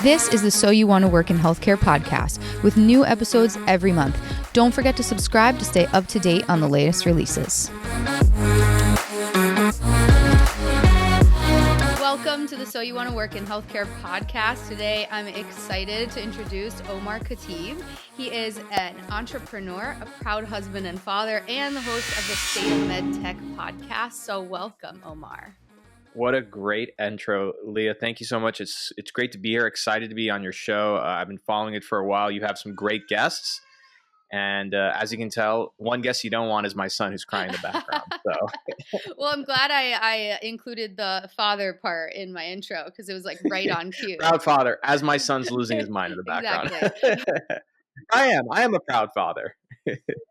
This is the So You Want to Work in Healthcare podcast with new episodes every month. Don't forget to subscribe to stay up to date on the latest releases. Welcome to the So You Want to Work in Healthcare podcast. Today, I'm excited to introduce Omar Khatib. He is an entrepreneur, a proud husband and father, and the host of the State of MedTech podcast. So welcome, Omar. What a great intro, Leah. Thank you so much. It's great to be here. Excited to be on your show. I've been following it for a while. You have some great guests. And as you can tell, one guest you don't want is my son who's crying in the background. So, well, I'm glad I included the father part in my intro because it was like right on cue. Proud father, as my son's losing his mind in the background. Exactly. I am a proud father.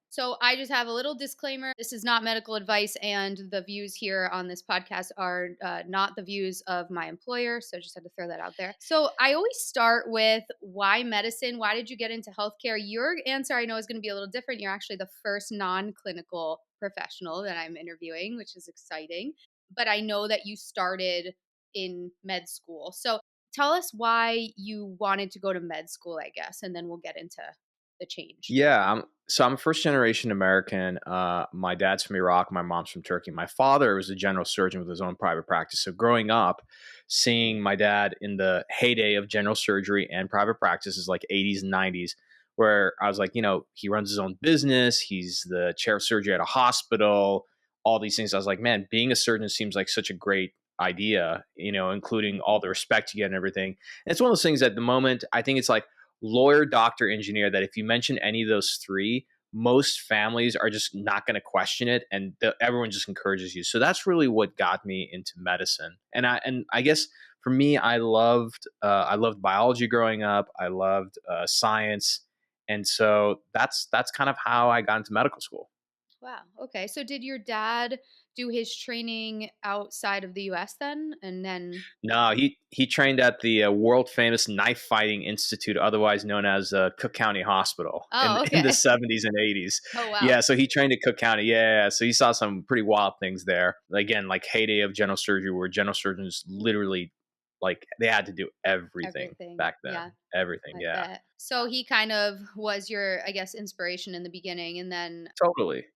So I just have a little disclaimer. This is not medical advice, and the views here on this podcast are not the views of my employer. So just had to throw that out there. So I always start with why medicine? Why did you get into healthcare? Your answer I know is going to be a little different. You're actually the first non-clinical professional that I'm interviewing, which is exciting. But I know that you started in med school. So tell us why you wanted to go to med school, I guess, and then we'll get into the change. Yeah, I'm a first generation American. My dad's from Iraq, my mom's from Turkey. My father was a general surgeon with his own private practice. So growing up, seeing my dad in the heyday of general surgery and private practices like 80s and 90s, where I was like, he runs his own business, he's the chair of surgery at a hospital, all these things. I was like, man, being a surgeon seems like such a great idea, including all the respect you get and everything. And it's one of those things at the moment, I think it's like lawyer, doctor, engineer, that if you mention any of those three, most families are just not going to question it, and everyone just encourages you. So that's really what got me into medicine. And I guess for me, I loved biology growing up. I loved science, and so that's kind of how I got into medical school. Wow. Okay. So did your dad do his training outside of the U.S. then? And then No, he trained at the world famous knife fighting institute, otherwise known as Cook County Hospital, in the 70s and 80s. Oh wow. Yeah, so he trained at Cook County. Yeah, so he saw some pretty wild things there. Again, like heyday of general surgery, where general surgeons literally like they had to do everything back then. Yeah. Everything. Yeah. Bet. So he kind of was your, I guess, inspiration in the beginning, and then Totally.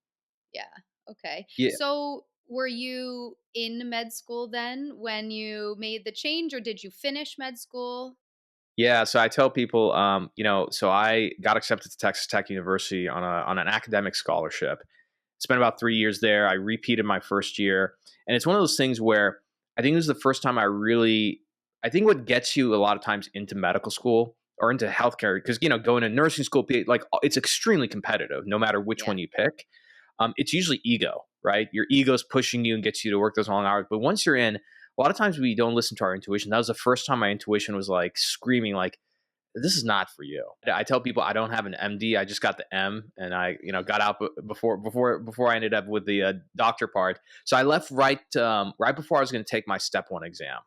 Yeah. Okay. Yeah. So were you in med school then when you made the change, or did you finish med school? Yeah, so I tell people, so I got accepted to Texas Tech University on an academic scholarship. Spent about 3 years there. I repeated my first year, and it's one of those things where I think it was the first time I think what gets you a lot of times into medical school or into healthcare, because going to nursing school, like it's extremely competitive, no matter which one you pick. It's usually ego, right? Your ego's pushing you and gets you to work those long hours. But once you're in, a lot of times we don't listen to our intuition. That was the first time my intuition was like screaming, like, this is not for you. I tell people I don't have an MD. I just got the M, and I, got out before I ended up with the doctor part. So I left right before I was going to take my step 1 exam.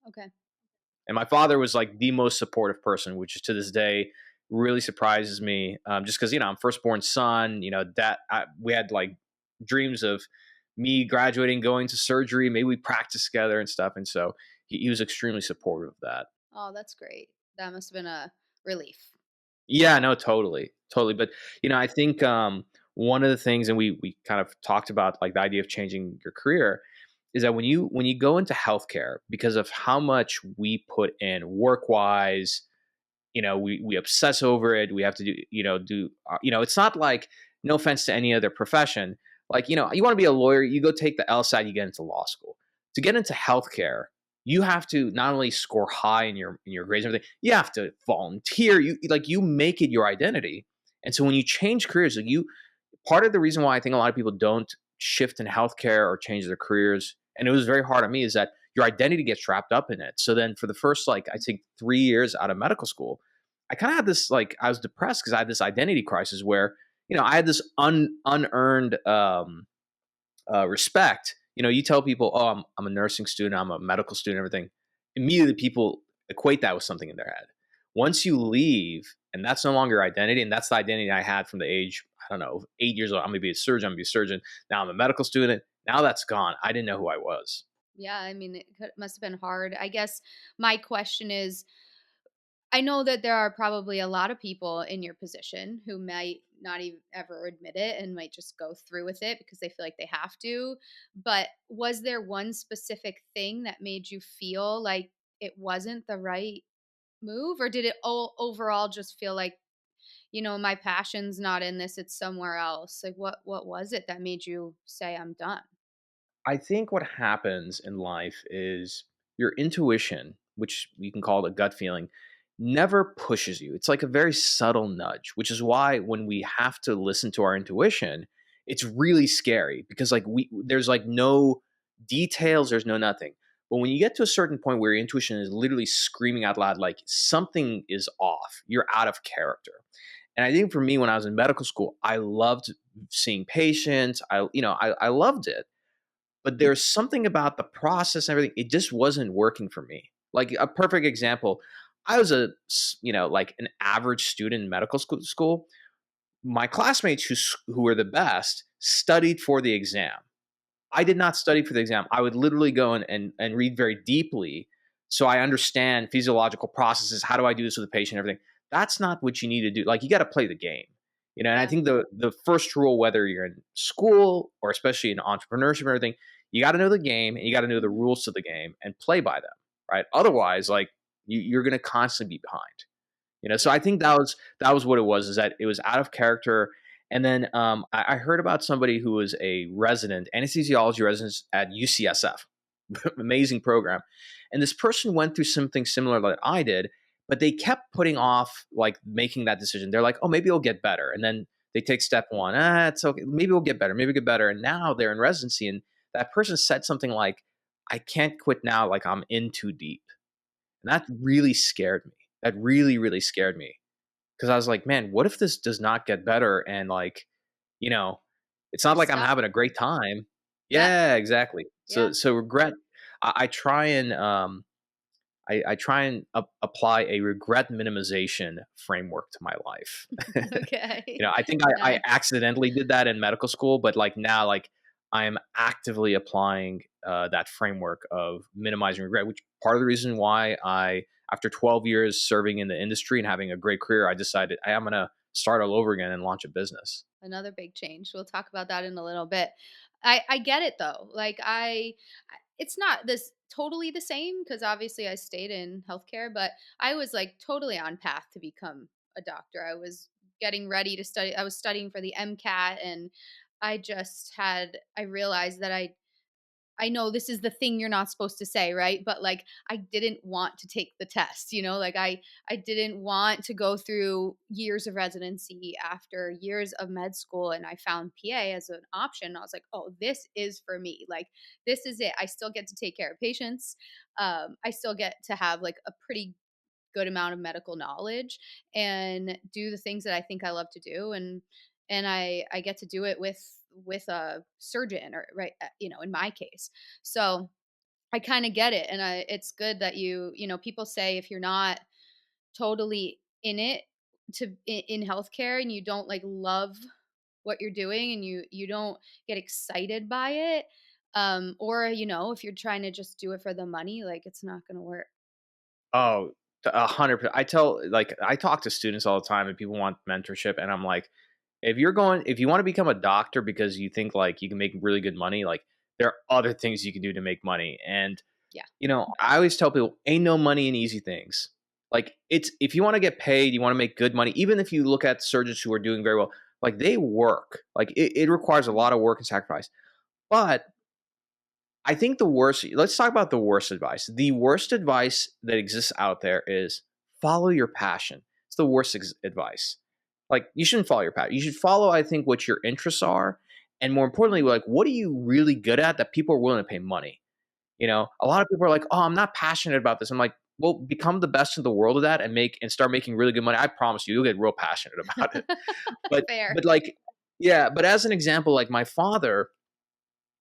Okay. And my father was like the most supportive person, which is to this day really surprises me. Just because I'm firstborn son. We had like dreams of me graduating, going to surgery. Maybe we practice together and stuff. And so he was extremely supportive of that. Oh, that's great. That must have been a relief. Yeah, no, totally. But I think one of the things, and we kind of talked about like the idea of changing your career, is that when you go into healthcare, because of how much we put in work wise, we obsess over it. We have to do it's not like, no offense to any other profession, like, you want to be a lawyer, you go take the LSAT, you get into law school. To get into healthcare, you have to not only score high in your grades and everything, you have to volunteer. You make it your identity. And so when you change careers, part of the reason why I think a lot of people don't shift in healthcare or change their careers, and it was very hard on me, is that your identity gets wrapped up in it. So then for the first, I think 3 years out of medical school, I kind of had this, I was depressed because I had this identity crisis where, I had this unearned respect. You tell people, oh, I'm a nursing student, I'm a medical student, everything. Immediately people equate that with something in their head. Once you leave, and that's no longer your identity, and that's the identity I had from the age, I don't know, 8 years old. I'm going to be a surgeon. I'm going to be a surgeon. Now I'm a medical student. Now that's gone. I didn't know who I was. Yeah, I mean, must have been hard. I guess my question is, I know that there are probably a lot of people in your position who might not even ever admit it and might just go through with it because they feel like they have to. But was there one specific thing that made you feel like it wasn't the right move, or did it all overall just feel like, my passion's not in this, it's somewhere else? Like what was it that made you say I'm done? I think what happens in life is your intuition, which you can call it a gut feeling, never pushes you. It's like a very subtle nudge, which is why when we have to listen to our intuition, it's really scary because like there's like no details, there's no nothing. But when you get to a certain point where your intuition is literally screaming out loud, like something is off, you're out of character. And I think for me, when I was in medical school, I loved seeing patients. I loved it, but there's something about the process and everything, it just wasn't working for me. Like a perfect example, I was like an average student in medical school. My classmates who were the best studied for the exam. I did not study for the exam. I would literally go and read very deeply so I understand physiological processes. How do I do this with the patient? Everything. That's not what you need to do. Like you got to play the game, And I Yeah. think the first rule, whether you're in school or especially in entrepreneurship and everything, you got to know the game and you got to know the Mhm. rules to the game and play by them, right? Otherwise, like you're going to constantly be behind. So Yeah. I think that was what it was, is that it was out of character. And then I heard about somebody who was a resident, anesthesiology resident at UCSF, amazing program, and this person went through something similar that I did, but they kept putting off like making that decision. They're like, oh, maybe it'll get better, and then they take step one, it's okay, maybe we'll get better, maybe we'll get better, and now they're in residency, and that person said something like, I can't quit now, like I'm in too deep. And that really scared me. That really, really scared me. Because I was like, man, what if this does not get better? And like, you know, it's You're not like I'm stuck. having a great time. Yeah. Yeah, exactly. So Yeah. so regret, I try and I try and apply a regret minimization framework to my life. Okay. I think I Nice. accidentally did that in medical school, but like now, like I am actively applying that framework of minimizing regret, which part of the reason why after 12 years serving in the industry and having a great career, I decided I am going to start all over again and launch a business. Another big change. We'll talk about that in a little bit. I get it though. Like it's not this totally the same because obviously I stayed in healthcare, but I was like totally on path to become a doctor. I was getting ready to study. I was studying for the MCAT, and I realized that I know this is the thing you're not supposed to say, right? But like I didn't want to take the test, Like I didn't want to go through years of residency after years of med school, and I found PA as an option. I was like, "Oh, this is for me. Like this is it. I still get to take care of patients. I still get to have like a pretty good amount of medical knowledge and do the things that I think I love to do, and I get to do it with a surgeon, or right, in my case. So I kind of get it, and it's good that people say if you're not totally in it in healthcare and you don't like love what you're doing and you don't get excited by it, or if you're trying to just do it for the money, like it's not going to work. Oh, 100%. I talk to students all the time and people want mentorship. And I'm like, if you want to become a doctor because you think like you can make really good money, like there are other things you can do to make money. And, Yeah. I always tell people, ain't no money in easy things. Like if you want to get paid, you want to make good money, even if you look at surgeons who are doing very well, like they work, like it requires a Mhm. lot of work and sacrifice. But I think let's talk about the worst advice. The worst advice that exists out there is follow your passion. It's the worst advice. Like, you shouldn't follow your passion. You should follow, I think, what your interests are. And more importantly, Mhm. like, what are you really good at that people are willing to pay money? A lot of people are like, oh, I'm not passionate about this. I'm like, well, become the best in the world of that and start making really good money. I promise you, you'll get real passionate about it. But, Fair. but like, yeah, but as an example, like my father,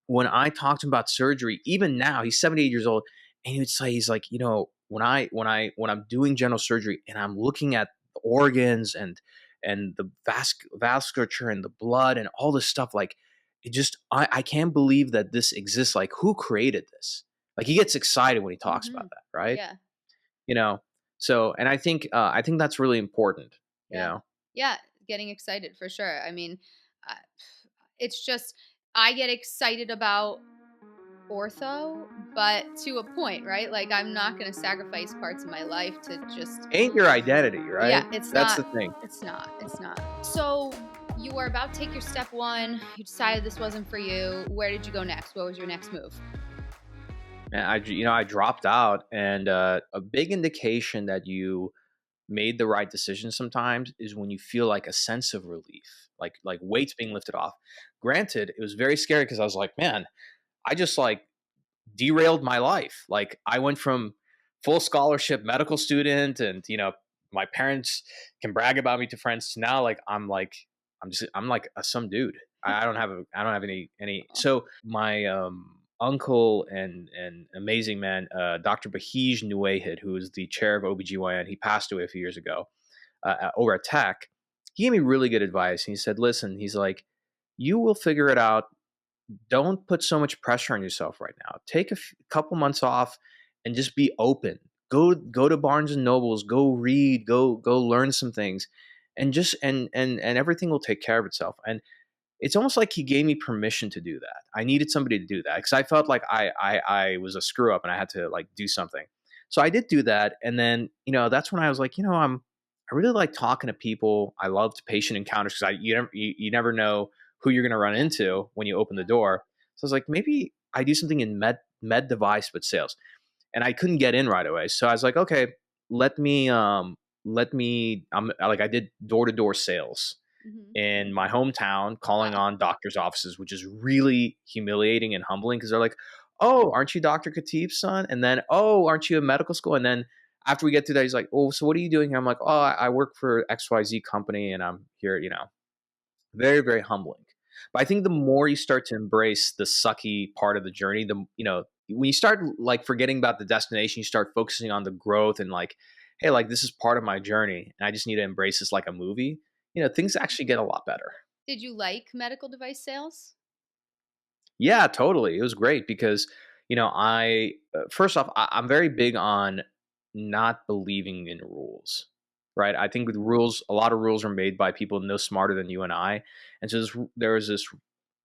when I talked to him about surgery, even now, he's 78 years old, and he would say, he's like, when I'm doing general surgery and I'm looking at the organs and the vasculature and the blood and all this stuff, like I can't believe that this exists. Like, who created this? Like, he gets excited when he talks about Mhm. that, right? Yeah. You know, So, and I think that's really important, you Yeah. know? Yeah, getting excited for sure. I mean, uh, it's just I get excited about ortho, but to a point, right? Like I'm not going to sacrifice parts of my life to just Ain't your identity, yeah, right? it's That's not the thing. it's not it's not. So, you were about to take your step 1, you decided this wasn't for you. Where did you go next? What was your next move? And I dropped out, and a big indication that you made the right decision sometimes is when you feel like a sense of relief, like weights being lifted off. Granted, it was very scary because I was like, man, I just like derailed my life. Like I went from full scholarship medical student, and my parents can brag about me to friends, to now like I'm like some dude. I don't have any. Oh, So my uncle and amazing man, Dr. Bahij Nuwahid, who is the chair of OBGYN, he passed away a few years ago, over at Tech. He gave me really good advice. He said, listen, he's like, you will figure it out. Don't put so much pressure on yourself right now. Take a couple months off and just be open. Go to Barnes and Nobles, go read, go learn some things, and just and everything will take care of itself. And it's almost like he gave me permission to do that. I needed somebody to do that because I felt like I was a screw up and I had to like do something. So I did do that, and then that's when I was like, I really like talking to people. I loved patient encounters because you never know who you're going to run yeah, into when you open the yeah. door. So I was like, maybe I do something in med device but sales, and I couldn't get in right away. So I was like, okay, let me like I did door to door sales Mhm. in my hometown, calling Wow. on doctors' offices, which is really humiliating and humbling because they're like, "Oh, aren't you Dr. Khatib's son?" And then, "Oh, aren't you in medical school?" And then after we get through that, he's like, "Oh, so what are you doing here?" I'm like, "Oh, I work for XYZ company and I'm here." Very, very humbling. But I think the more you start to embrace the sucky part of the journey, when you start like forgetting about the destination, you start focusing on the growth and like, hey, like this is part of my journey and I just need to embrace this like a movie. Things actually get a lot better. Did you like medical device sales? Yeah, totally. It was great because, first off, I'm very big on not believing in rules, right? I think with rules, a lot of rules are made by people no smarter than you and I. And so there was this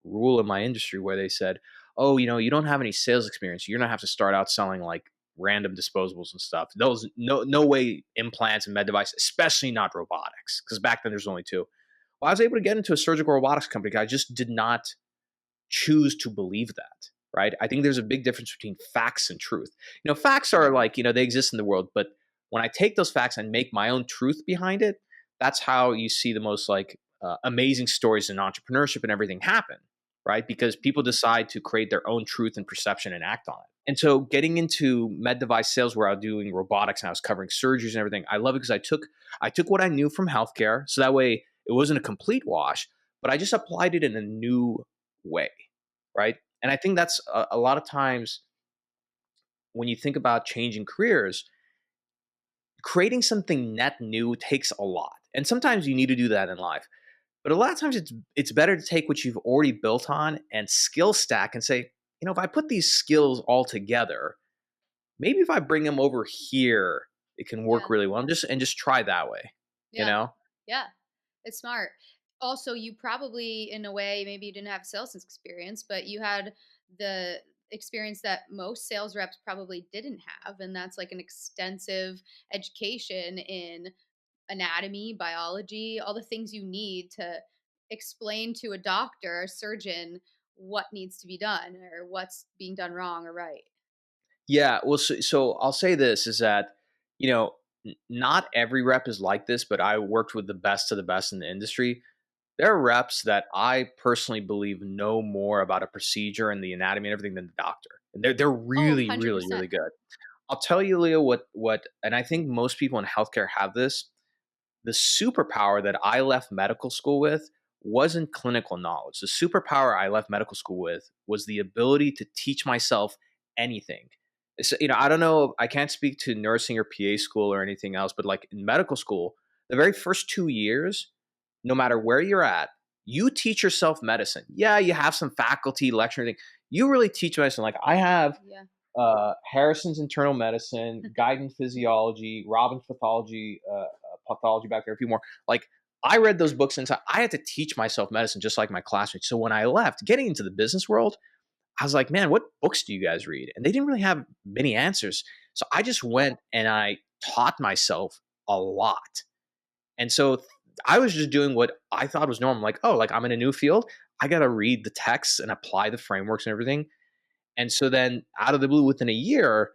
rule in my industry where they said, oh, you don't have any sales experience. You're going to have to start out selling like random disposables and stuff. Those, no way implants and med device, especially not robotics, because back then there's only two. Well, I was able to get into a surgical robotics company. I just did not choose to believe that, right? I think there's a big difference between facts and truth. Facts are like, they exist in the world, but when I take those facts and make my own truth behind it, that's how you see the most like amazing stories in entrepreneurship and everything happen, right? Because people decide to create their own truth and perception and act on it. And so getting into med device sales where I was doing robotics and I was covering surgeries and everything, I love it because I took what I knew from healthcare. So that way it wasn't a complete wash, but I just applied it in a new way, right? And I think that's a lot of times when you think about changing careers, creating something net new takes a lot. And sometimes you need to do that in life. But a lot of times it's better to take what you've already built on and skill stack and say, if I put these skills all together, maybe if I bring them over here, it can work Yeah. really well. And just try that way, you Yeah. know? Yeah. It's smart. Also, you probably, in a way, maybe you didn't have sales experience, but you had the experience that most sales reps probably didn't have. And that's like an extensive education in anatomy, biology, all the things you need to explain to a doctor, a surgeon, what needs to be done or what's being done wrong or right. Yeah, well, so I'll say this is that not every rep is like this, but I worked with the best of the best in the industry. There are reps that I personally believe know more about a procedure and the anatomy and everything than the doctor. And they're Oh, really, really, really 100%. good. I'll tell you, Leo, what, and I think most people in healthcare have this. The superpower that I left medical school with wasn't clinical knowledge. The superpower I left medical school with was the ability to teach myself anything. I don't know, I can't speak to nursing or PA school or anything else, but like in medical school, the very first 2 years, no matter where you're at, you teach yourself medicine. Yeah, you have some faculty lecturing. You really teach medicine. Like I have Yeah. Harrison's Internal Medicine, Guidance Physiology, Robbins Pathology back there, a few more. Like, I read those books and I had to teach myself medicine just like my classmates. So when I left, getting into the business world, I was like, man, what books do you guys read? And they didn't really have many answers. So I just went and I taught myself a lot. And so I was just doing what I thought was normal. Like, oh, like I'm in a new field. I got to read the texts and apply the frameworks and everything. And so then out of the blue, within a year,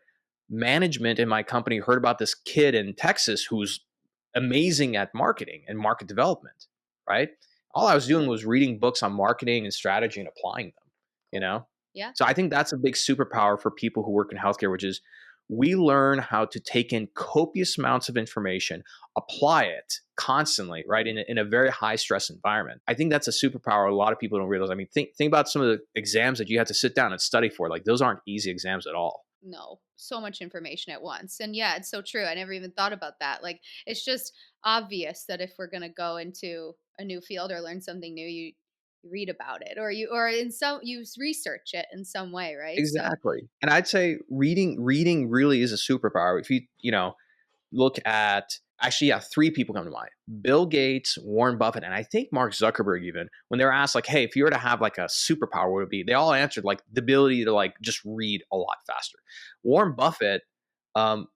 management in my company heard about this kid in Texas who's amazing at marketing and market development, right? All I was doing was reading books on marketing and strategy and applying them, you know? Yeah. So I think that's a big superpower for people who work in healthcare, which is we learn how to take in copious amounts of information, apply it constantly, right, in a very high stress environment. I think that's a superpower a lot of people don't realize. I mean, think about some of the exams that you have to sit down and study for. Like, those aren't easy exams at all. No, so much information at once. And yeah, it's so true. I never even thought about that. Like, it's just obvious that if we're going to go into a new field or learn something new, you read about it, or you research it in some way, right? So, Exactly. And I'd say reading really is a superpower. If you look at, actually, yeah, three people come to mind: Bill Gates, Warren Buffett, and I think Mark Zuckerberg. Even when they were asked, like, hey, if you were to have like a superpower, what would it be? They all answered like the ability to like just read a lot faster. Warren Buffett, um,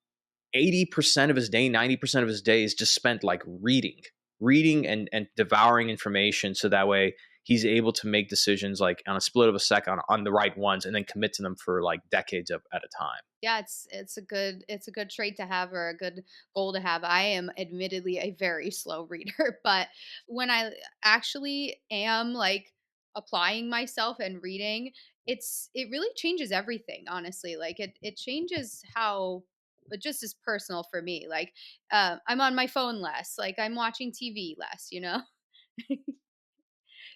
80% of his day, 90% of his day is just spent like reading and devouring information. So that way he's able to make decisions like on a split of a second on the right ones and then commit to them for like decades at a time. yeah, it's a good trait to have, or a good goal to have. I am admittedly a very slow reader, but when I actually am like applying myself and reading, it really changes everything, honestly. Like, it changes how it just is personal for me. Like, I'm on my phone less, like I'm watching TV less, you know?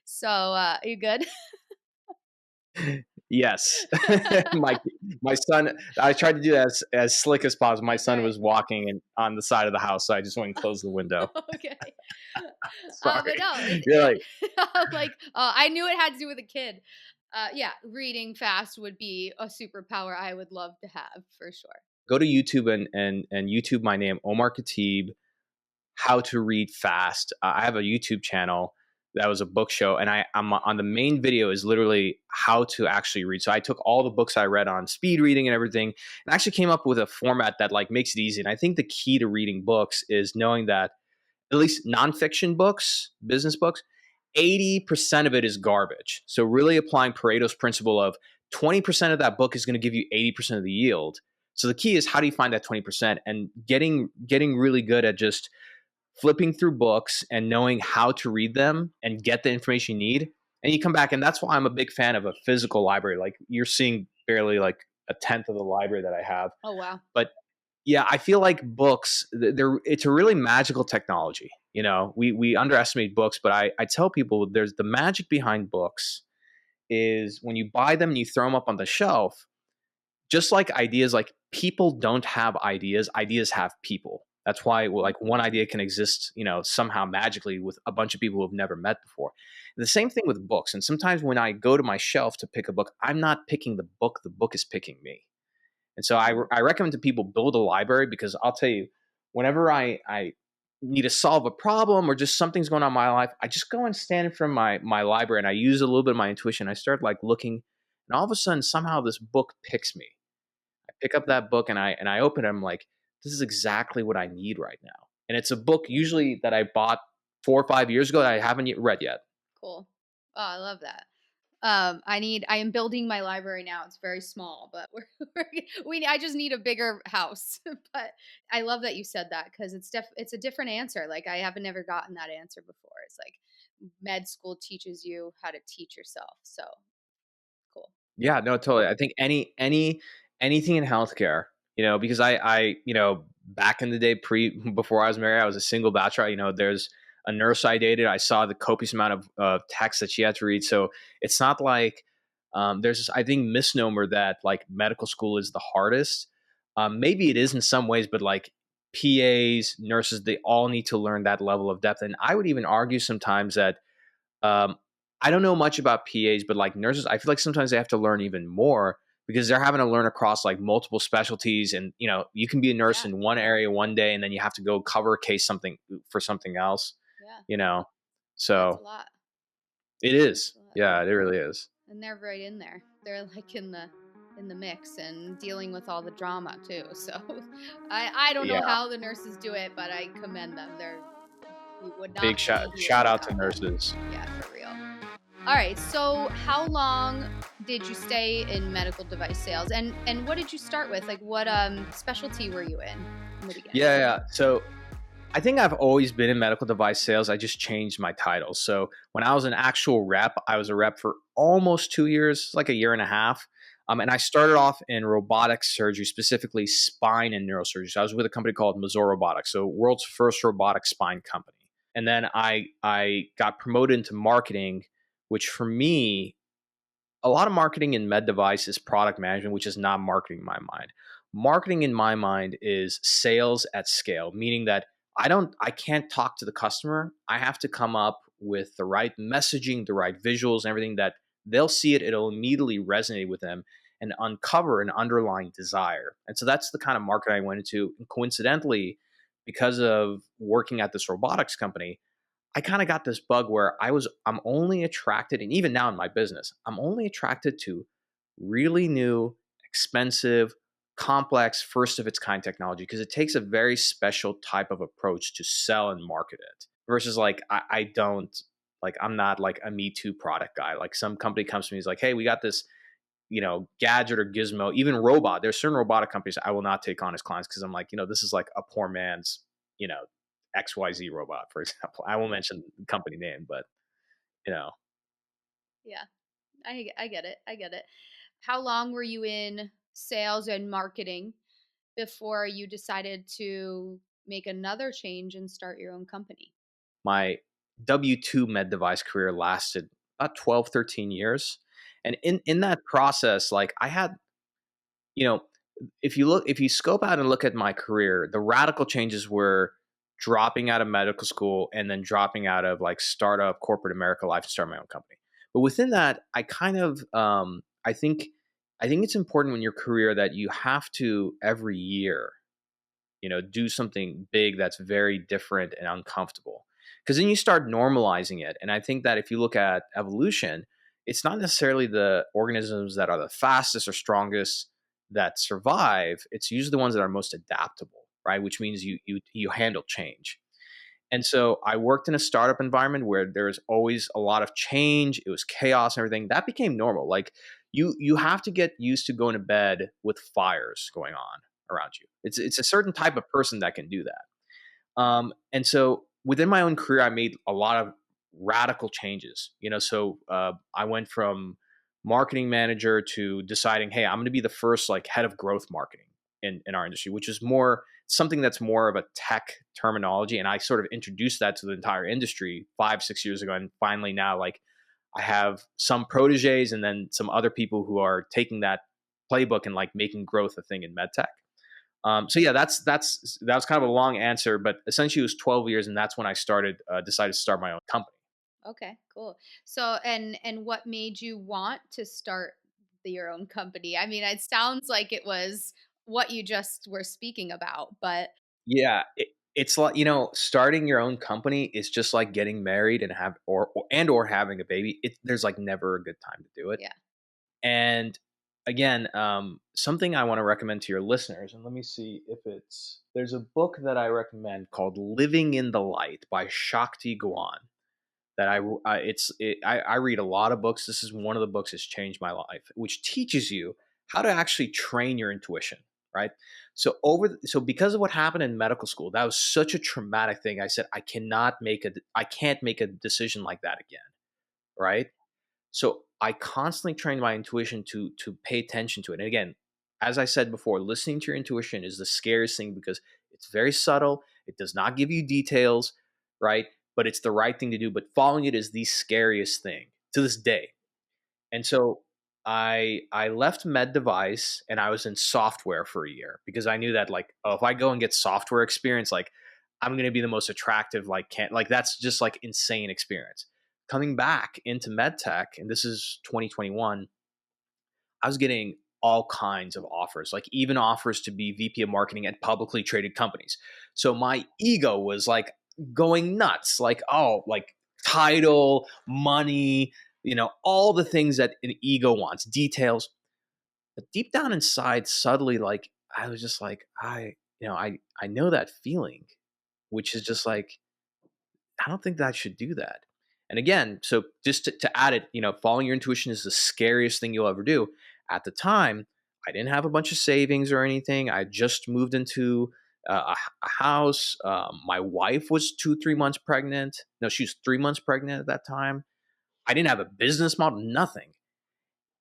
So, you good? Yes. my my son, I tried to do that as slick as possible. My son Okay. was walking on the side of the house, so I just went and closed the window. Okay. But Sorry. no, You're like, like, I knew it had to do with a kid. Yeah, reading fast would be a superpower I would love to have for sure. go to YouTube and YouTube my name, Omar Khatib, how to read fast. I have a YouTube channel that was a book show, and I'm on the main video is literally how to actually read. So I took all the books I read on speed reading and everything, and actually came up with a format that like makes it easy. And I think the key to reading books is knowing that at least nonfiction books, business books, 80% of it is garbage. So really applying Pareto's principle of 20% of that book is going to give you 80% of the yield. So the key is how do you find that 20% and getting really good at just flipping through books and knowing how to read them and get the information you need. And you come back, and that's why I'm a big fan of a physical library. Like, you're seeing barely like a tenth of the library that I have. Oh wow. But yeah, I feel like books, it's a really magical technology. We underestimate books, but I tell people there's the magic behind books is when you buy them and you throw them up on the shelf, just like ideas, like people don't have ideas have people. That's why, well, like, one idea can exist, somehow magically with a bunch of people who have never met before. The same thing with books. And sometimes when I go to my shelf to pick a book, I'm not picking the book is picking me. And so I recommend to people build a library, because I'll tell you, whenever I need to solve a problem or just something's going on in my life, I just go and stand in front of my library and I use a little bit of my intuition. I start like looking, and all of a sudden somehow this book picks me. I pick up that book and I open it. I'm like, this is exactly what I need right now. And it's a book usually that I bought 4 or 5 years ago that I haven't yet read yet. Cool. Oh, I love that. I am building my library now. It's very small, but I just need a bigger house. But I love that you said that, because it's a different answer. Like, I haven't never gotten that answer before. It's like med school teaches you how to teach yourself. So cool. Yeah, no, totally. I think anything in healthcare, because I back in the day before I was married, I was a single bachelor. There's a nurse I dated. I saw the copious amount of text that she had to read. So it's not like there's this, I think, misnomer that like medical school is the hardest. Maybe it is in some ways, but like PAs, nurses, they all need to learn that level of depth. And I would even argue sometimes that um, I don't know much about PAs, but like nurses, I feel like sometimes they have to learn even more, because they're having to learn across like multiple specialties. And, you can be a nurse Yeah. in one area one day and then you have to go cover a case something for something else, Yeah. you know? That's a So lot. it That's is. a lot. Yeah, it really is. And they're right in there. They're like in the mix and dealing with all the drama too. So I don't know Yeah. how the nurses do it, but I commend them. We would Big not be here shout out to without them. nurses. Yeah, for real. All right. So how long did you stay in medical device sales? And what did you start with? Like what specialty were you in the beginning? Yeah, yeah. So I think I've always been in medical device sales. I just changed my title. So when I was an actual rep, I was a rep for almost 2 years, like a year and a half. And I started off in robotic surgery, specifically spine and neurosurgery. So I was with a company called Mazor Robotics, so world's first robotic spine company. And then I got promoted into marketing, which for me, a lot of marketing in med device is product management, which is not marketing in my mind. Marketing in my mind is sales at scale, meaning that I can't talk to the customer. I have to come up with the right messaging, the right visuals, and everything that they'll see it, it'll immediately resonate with them and uncover an underlying desire. And so that's the kind of market I went into. And coincidentally, because of working at this robotics company, I kind of got this bug where I'm only attracted, and even now in my business, I'm only attracted to really new, expensive, complex, first of its kind technology because it takes a very special type of approach to sell and market it. Versus like I don't like I'm not like a Me Too product guy. Like some company comes to me, is like, hey, we got this, gadget or gizmo, even robot. There's certain robotic companies I will not take on as clients because I'm like, this is like a poor man's, you know, XYZ robot, for example. I won't mention the company name, but you know, Yeah. I get it. I get it. How long were you in sales and marketing before you decided to make another change and start your own company? my W2 med device career lasted about 12, 13 years. And in that process, like I had, you know, if you scope out and look at my career, the radical changes were dropping out of medical school and then dropping out of like startup corporate America life to start my own company. But within that, I kind of I think it's important in your career that you have to every year, do something big that's very different and uncomfortable. Because then you start normalizing it. And I think that if you look at evolution, it's not necessarily the organisms that are the fastest or strongest that survive. It's usually the ones that are most adaptable, right? Which means you handle change. And so I worked in a startup environment where there was always a lot of change. It was chaos and everything. That became normal. Like you have to get used to going to bed with fires going on around you. It's a certain type of person that can do that. And so within my own career, I made a lot of radical changes. So I went from marketing manager to deciding, hey, I'm going to be the first like head of growth marketing in our industry, which is more something that's more of a tech terminology. And I sort of introduced that to the entire industry 5, 6 years ago. And finally now, like I have some proteges and then some other people who are taking that playbook and like making growth a thing in medtech. So yeah, that was kind of a long answer, but essentially it was 12 years, and that's when I decided to start my own company. Okay, cool. So and what made you want to start your own company? I mean, it sounds like it was what you just were speaking about, but Yeah, it's like starting your own company is just like getting married and or having a baby. There's like never a good time to do it. yeah. And again, something I want to recommend to your listeners, and let me see if there's a book that I recommend called "Living in the Light" by Shakti Gawan. That I read a lot of books. This is one of the books that's changed my life, which teaches you how to actually train your intuition, right? So because of what happened in medical school, that was such a traumatic thing. I said I can't make a decision like that again, right? So I constantly trained my intuition to pay attention to it. And again, as I said before, listening to your intuition is the scariest thing because it's very subtle. It does not give you details, right? But it's the right thing to do. But following it is the scariest thing to this day. And so I left med device and I was in software for a year because I knew that like, oh, if I go and get software experience, like I'm gonna be the most attractive, like that's just like insane experience. Coming back into med tech, and this is 2021, I was getting all kinds of offers, like even offers to be VP of marketing at publicly traded companies. So my ego was like going nuts, like, oh, like title, money, all the things that an ego wants, details. But deep down inside, subtly, like I was just like, I know that feeling, which is just like, I don't think that I should do that. And again, so just to add it, following your intuition is the scariest thing you'll ever do. At the time, I didn't have a bunch of savings or anything. I just moved into a house. My wife was 2, 3 months pregnant. No, she was 3 months pregnant at that time. I didn't have a business model, nothing.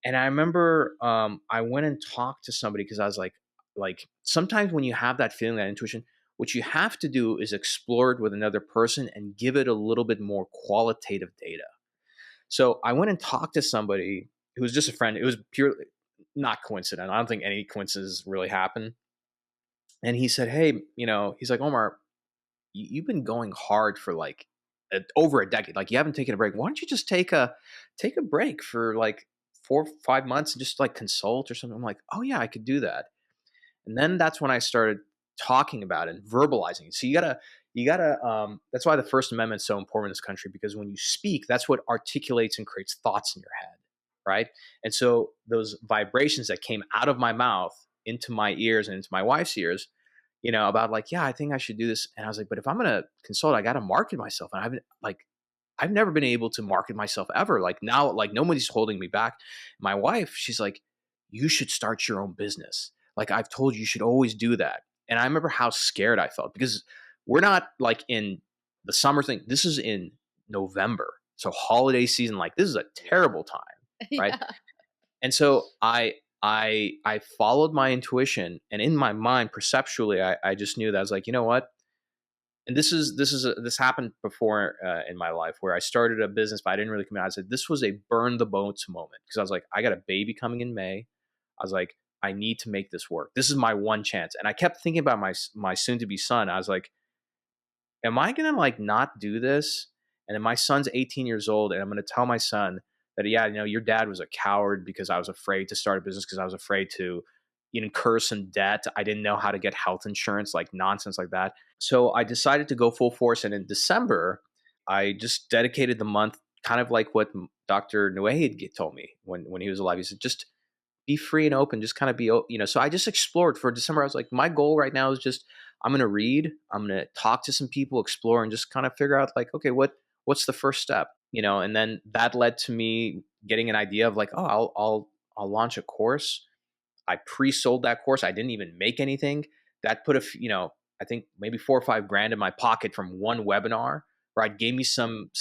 And I remember I went and talked to somebody because I was like sometimes when you have that feeling, that intuition, what you have to do is explore it with another person and give it a little bit more qualitative data. So I went and talked to somebody who was just a friend. It was purely not coincidental. I don't think any coincidences really happen. And he said, "Hey, he's like, Omar, you've been going hard for like over a decade. Like you haven't taken a break. Why don't you just take a break for like 4 or 5 months and just like consult or something?" I'm like, "Oh yeah, I could do that." And then that's when I started talking about it and verbalizing it. So you gotta. That's why the First Amendment is so important in this country, because when you speak, that's what articulates and creates thoughts in your head, right? And so those vibrations that came out of my mouth into my ears and into my wife's ears, about like, yeah, I think I should do this. And I was like, but if I'm gonna consult, I gotta market myself. And I've never been able to market myself ever. Like now, like nobody's holding me back. My wife, she's like, you should start your own business. Like I've told you, you should always do that. And I remember how scared I felt because we're not like in the summer thing. This is in November. So holiday season, like this is a terrible time, right? Yeah. And so I followed my intuition, and in my mind, perceptually, I just knew that I was like, you know what? And this happened before in my life where I started a business, but I didn't really commit. I said this was a burn the boats moment because I was like, I got a baby coming in May. I was like, I need to make this work. This is my one chance. And I kept thinking about my soon to be son. I was like, am I gonna like not do this? And then my son's 18 years old, and I'm gonna tell my son that, yeah, your dad was a coward because I was afraid to start a business because I was afraid to incur some debt. I didn't know how to get health insurance, like nonsense like that. So I decided to go full force. And in December, I just dedicated the month, kind of like what Dr. Nuaid told me when he was alive. He said, just be free and open, just kind of be. So I just explored for December. I was like, my goal right now is just, I'm going to read, I'm going to talk to some people, explore, and just kind of figure out like, okay, what's the first step? And then that led to me getting an idea of like, oh, I'll launch a course. I pre-sold that course. I didn't even make anything. That put I think maybe 4 or 5 grand in my pocket from one webinar, right? Gave me some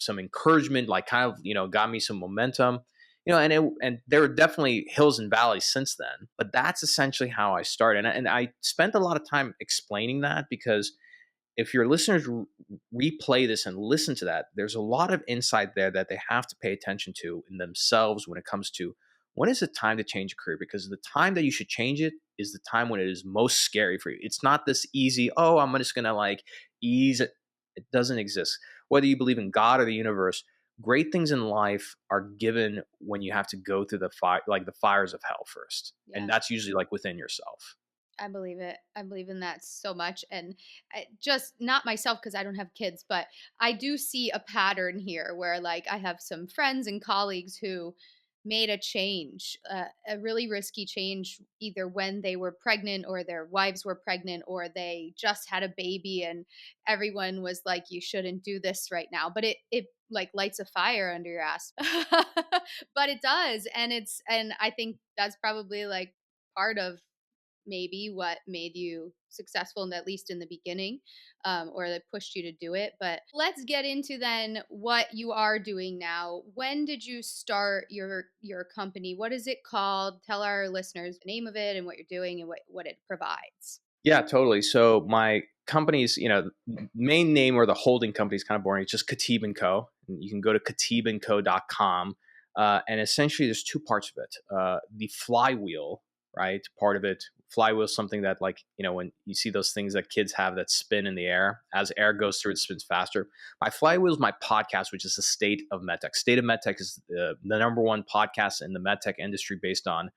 encouragement, like kind of, got me some momentum, and there were definitely hills and valleys since then, but that's essentially how I started. And I spent a lot of time explaining that because if your listeners replay this and listen to that, there's a lot of insight there that they have to pay attention to in themselves when it comes to when is it time to change a career? Because the time that you should change it is the time when it is most scary for you. It's not this easy, oh, I'm just going to like ease it. It doesn't exist. Whether you believe in God or the universe, great things in life are given when you have to go through the fire, like the fires of hell first. Yeah. And that's usually like within yourself. I believe it. I believe in that so much. And just not myself because I don't have kids, but I do see a pattern here where, like, I have some friends and colleagues who made a change, a really risky change, either when they were pregnant or their wives were pregnant or they just had a baby and everyone was like, you shouldn't do this right now. But it like lights a fire under your ass. But it does. And I think that's probably like part of maybe what made you successful, and at least in the beginning, or that pushed you to do it. But let's get into then what you are doing now. When did you start your company? What is it called? Tell our listeners the name of it and what you're doing and what it provides. Yeah, totally. So my company's, main name or the holding company is kind of boring. It's just Khatib and Co. And you can go to khatibandco.com. And essentially there's two parts of it. The flywheel, right? Part of it, flywheel is something that like, when you see those things that kids have that spin in the air, as air goes through, it spins faster. My flywheel is my podcast, which is the State of MedTech. State of MedTech is the number one podcast in the MedTech industry based on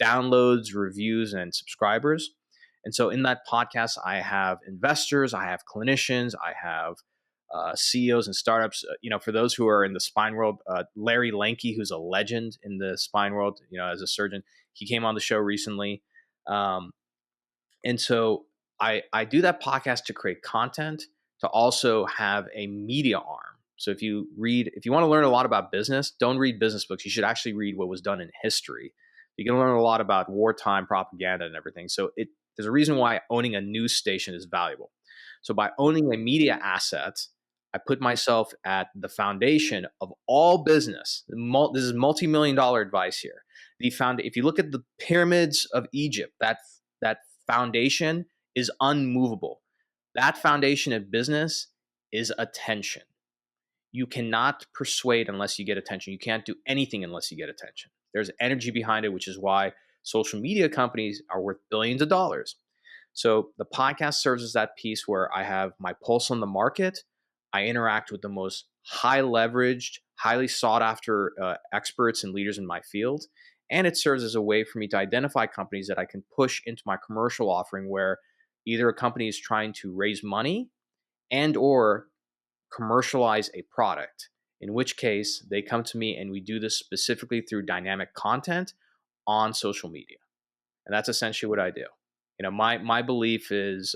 downloads, reviews, and subscribers. And so in that podcast, I have investors, I have clinicians, I have CEOs and startups. For those who are in the spine world, Larry Lanky, who's a legend in the spine world, as a surgeon, he came on the show recently. Um, and so I do that podcast to create content, to also have a media arm. So if you want to learn a lot about business, don't read business books. You should actually read what was done in history. You're going to learn a lot about wartime propaganda and everything. So there's a reason why owning a news station is valuable. So by owning a media asset, I put myself at the foundation of all business. This is multi-million-dollar advice here. If you look at the pyramids of Egypt, that foundation is unmovable. That foundation of business is attention. You cannot persuade unless you get attention. You can't do anything unless you get attention. There's energy behind it, which is why social media companies are worth billions of dollars. So the podcast serves as that piece where I have my pulse on the market. I interact with the most high leveraged, highly sought after experts and leaders in my field. And it serves as a way for me to identify companies that I can push into my commercial offering, where either a company is trying to raise money and or commercialize a product, in which case they come to me and we do this specifically through dynamic content on social media. And that's essentially what I do. My belief is,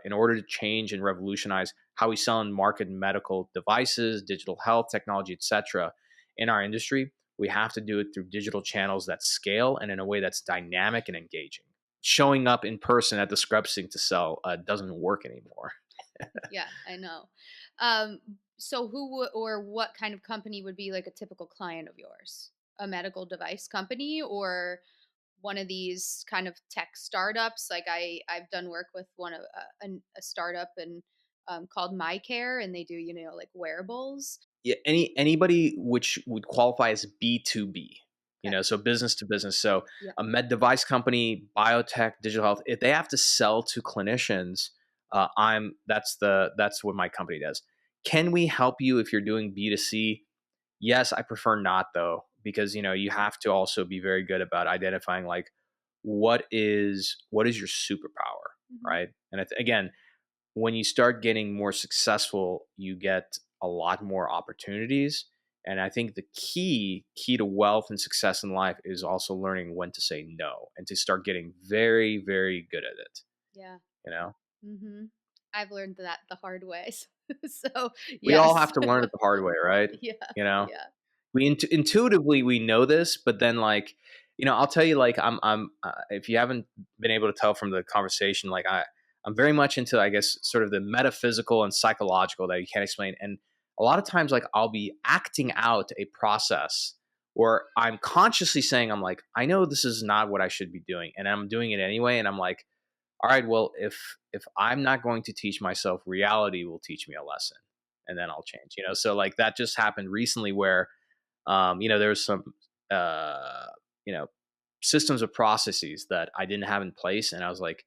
in order to change and revolutionize how we sell and market medical devices, digital health, technology, etc., in our industry, we have to do it through digital channels that scale and in a way that's dynamic and engaging. Showing up in person at the scrub sync to sell doesn't work anymore. Yeah, I know. So or what kind of company would be like a typical client of yours? A medical device company or one of these kind of tech startups? Like I've done work with one of a startup and called MyCare, and they do like wearables. Yeah, anybody which would qualify as B2B, Okay. so business to business. So Yeah. a med device company, biotech, digital health, if they have to sell to clinicians, that's what my company does. Can we help you if you're doing B2C? Yes, I prefer not though, because you have to also be very good about identifying like what is your superpower, Hmm. right? And again, when you start getting more successful, you get a lot more opportunities. And I think the key to wealth and success in life is also learning when to say no and to start getting very, very good at it. Yeah. You know, Hmm. I've learned that the hard way. So we all yes. have to learn it the hard way, right? Yeah. You know, Yeah. we intuitively we know this, but then like, I'll tell you, like, I'm if you haven't been able to tell from the conversation, like I'm very much into, I guess, sort of the metaphysical and psychological that you can't explain. And a lot of times, like, I'll be acting out a process where I'm consciously saying, I'm like, I know this is not what I should be doing, and I'm doing it anyway. And I'm like, all right, well, if I'm not going to teach myself, reality will teach me a lesson, and then I'll change. So like that just happened recently where there's some, uh, you know, systems of processes that I didn't have in place. And I was like,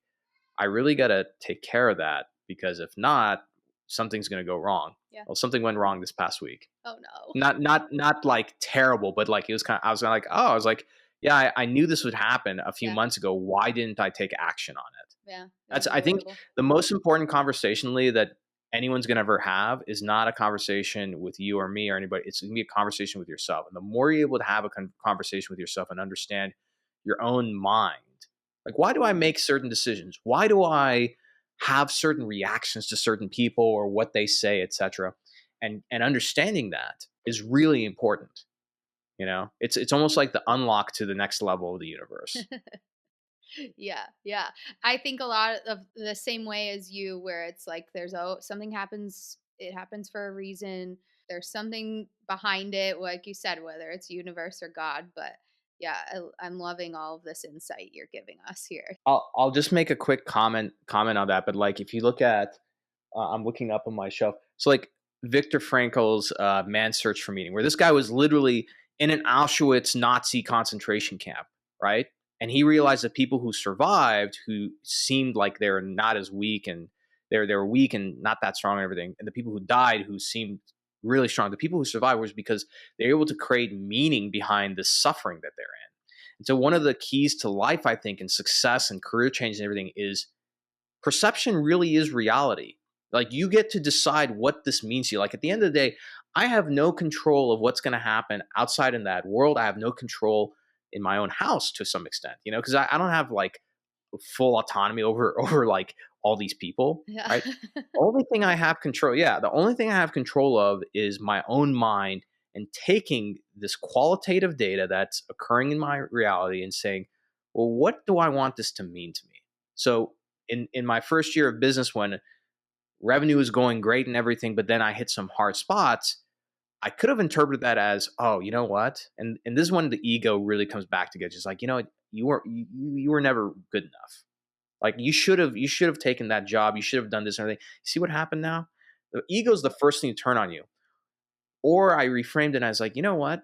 I really got to take care of that, because if not, something's going to go wrong. Yeah. Well, something went wrong this past week. Oh no. Not like terrible, but like it was I was like, oh, I was like, yeah, I knew this would happen a few Yeah. months ago. Why didn't I take action on it? Yeah. It That's, was I think, avoidable. the most important conversation, Lee, that anyone's gonna ever have is not a conversation with you or me or anybody. It's gonna be a conversation with yourself. And the more you're able to have a conversation with yourself and understand your own mind, like, why do I make certain decisions? Why do I have certain reactions to certain people or what they say, etc. And understanding that is really important. It's almost like the unlock to the next level of the universe. Yeah, yeah. I think a lot of the same way as you, where it's like something happens, it happens for a reason. There's something behind it, like you said, whether it's universe or God. But yeah, I'm loving all of this insight you're giving us here. I'll just make a quick comment on that. But like, if you look at, I'm looking up on my shelf. So like Viktor Frankl's Man's Search for Meaning, where this guy was literally in an Auschwitz Nazi concentration camp, right? And he realized that people who survived, who seemed like they're not as weak, and they were weak and not that strong and everything, and the people who died who seemed really strong, the people who survived was because they're able to create meaning behind the suffering that they're in. So one of the keys to life, I think, and success and career change and everything is perception really is reality. Like you get to decide what this means to you. Like at the end of the day, I have no control of what's going to happen outside in that world. I have no control in my own house to some extent, because I don't have like full autonomy over like all these people, Yeah. right? Only thing I have control, yeah, the only thing I have control of is my own mind and taking this qualitative data that's occurring in my reality and saying, well, what do I want this to mean to me? So in my first year of business, when revenue was going great and everything, but then I hit some hard spots, I could have interpreted that as, oh, you know what? And this is when the ego really comes back to get just like, you were never good enough. Like you should have taken that job. You should have done this and everything. See what happened now? The ego is the first thing to turn on you. Or I reframed it as like, you know what?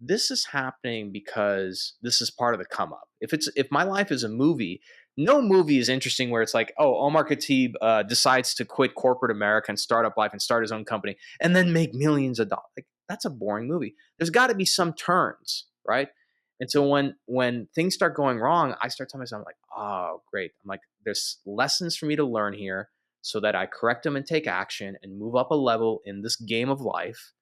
This is happening because this is part of the come up. If my life is a movie, no movie is interesting where it's like, oh, Omar Khatib decides to quit corporate America and start up life and start his own company and then make millions of dollars. Like that's a boring movie. There's got to be some turns, right? And so when things start going wrong, I start telling myself, I'm like, oh, great. I'm like, there's lessons for me to learn here so that I correct them and take action and move up a level in this game of life.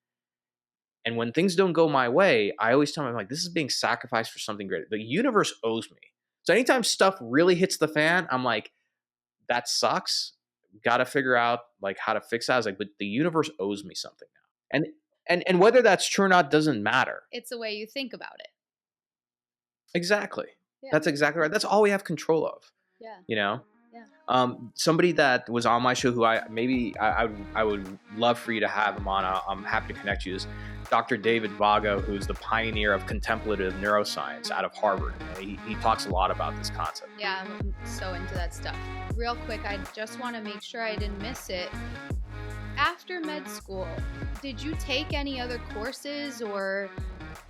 And when things don't go my way, I always tell them, like, this is being sacrificed for something greater. The universe owes me. So anytime stuff really hits the fan, I'm like, that sucks. Got to figure out like how to fix that. I was like, but the universe owes me something now. And whether that's true or not doesn't matter. It's the way you think about it. Exactly. Yeah. That's exactly right. That's all we have control of. Yeah. You know? Yeah. Somebody that was on my show who I would love for you to have him on. I'm happy to connect you. Is Dr. David Vago, who's the pioneer of contemplative neuroscience out of Harvard. He talks a lot about this concept. Yeah, I'm so into that stuff. Real quick, I just want to make sure I didn't miss it. After med school, did you take any other courses or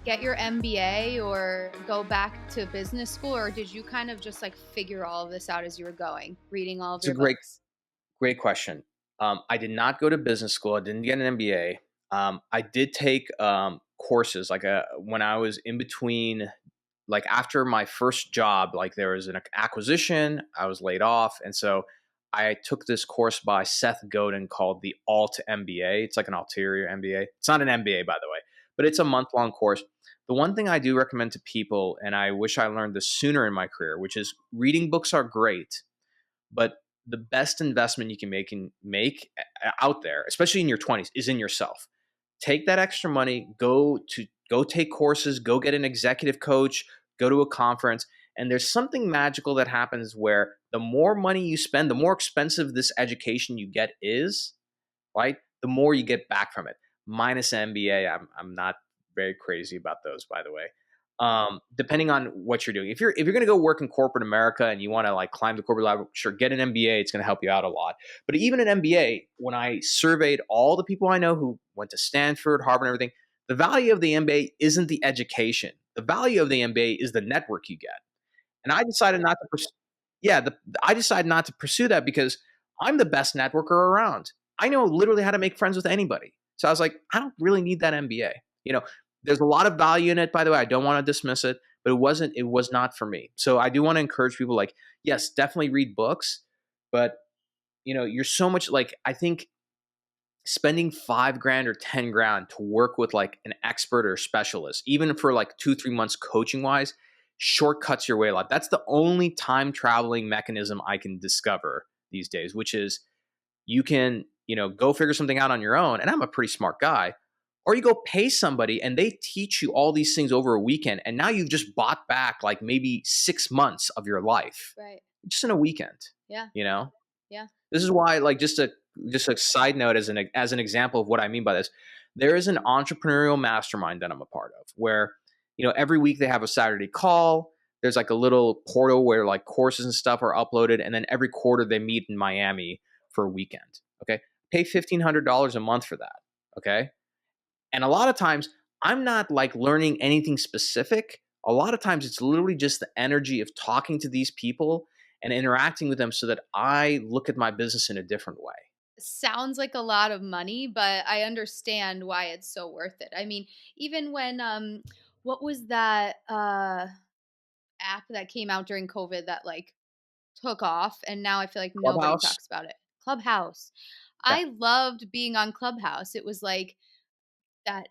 get your MBA or go back to business school, or did you kind of just like figure all of this out as you were going, reading all of It's a your great books? Great question. I did not go to business school. I didn't get an MBA. I did take courses like when I was in between, like after my first job, like there was an acquisition, I was laid off. And so I took this course by Seth Godin called the Alt MBA. It's like an ulterior MBA. It's not an MBA, by the way, but it's a month-long course. The one thing I do recommend to people, and I wish I learned this sooner in my career, which is reading books are great, but the best investment you can make out there, especially in your 20s, is in yourself. Take that extra money, go take courses, go get an executive coach, go to a conference, and there's something magical that happens where the more money you spend, the more expensive this education you get is, right? The more you get back from it. Minus MBA, I'm not very crazy about those, by the way. Depending on what you're doing. If you're going to go work in corporate America and you want to like climb the corporate ladder, sure, get an MBA. It's going to help you out a lot. But even an MBA, when I surveyed all the people I know who went to Stanford, Harvard, and everything, the value of the MBA isn't the education. The value of the MBA is the network you get. And I decided not to pursue. Yeah, I decided not to pursue that because I'm the best networker around. I know literally how to make friends with anybody. So I was like, I don't really need that MBA. There's a lot of value in it, by the way. I don't want to dismiss it, but it was not for me. So I do want to encourage people like, yes, definitely read books, but you're so much like, I think spending 5 grand or 10 grand to work with like an expert or specialist, even for like 2-3 months coaching wise, shortcuts your way a lot. That's the only time traveling mechanism I can discover these days, which is you can, go figure something out on your own. And I'm a pretty smart guy. Or you go pay somebody and they teach you all these things over a weekend. And now you've just bought back like maybe 6 months of your life Right. just in a weekend. Yeah. You know, Yeah. this is why, like, just a side note as an example of what I mean by this. There is an entrepreneurial mastermind that I'm a part of where, every week they have a Saturday call. There's like a little portal where like courses and stuff are uploaded. And then every quarter they meet in Miami for a weekend. Okay. Pay $1,500 a month for that. Okay. And a lot of times I'm not like learning anything specific. A lot of times it's literally just the energy of talking to these people and interacting with them so that I look at my business in a different way. Sounds like a lot of money, but I understand why it's so worth it. I mean, even when what was that app that came out during COVID that like took off, and now I feel like nobody Clubhouse. talks about it. Clubhouse. Yeah. I loved being on Clubhouse. It was like that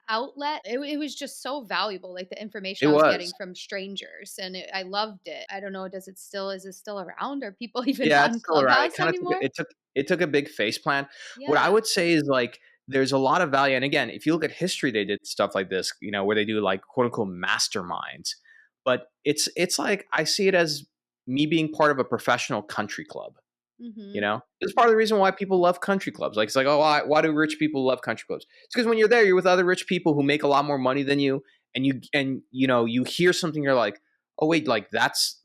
outlet. It was just so valuable, like the information It I was was. getting from strangers, and I loved it. I don't know, is it still around? Are people even Yeah, it's on still around. It Clubhouse kinda took anymore? it took a big face plant. What I Yeah. would say is, like, there's a lot of value, and again, if you look at history, they did stuff like this, where they do, like, quote, unquote, "masterminds." But it's like I see it as me being part of a professional country club. Mhm. It's part of the reason why people love country clubs. Like, it's like, oh, why do rich people love country clubs? It's because when you're there, you're with other rich people who make a lot more money than you, and you hear something, you're like, oh wait, like that's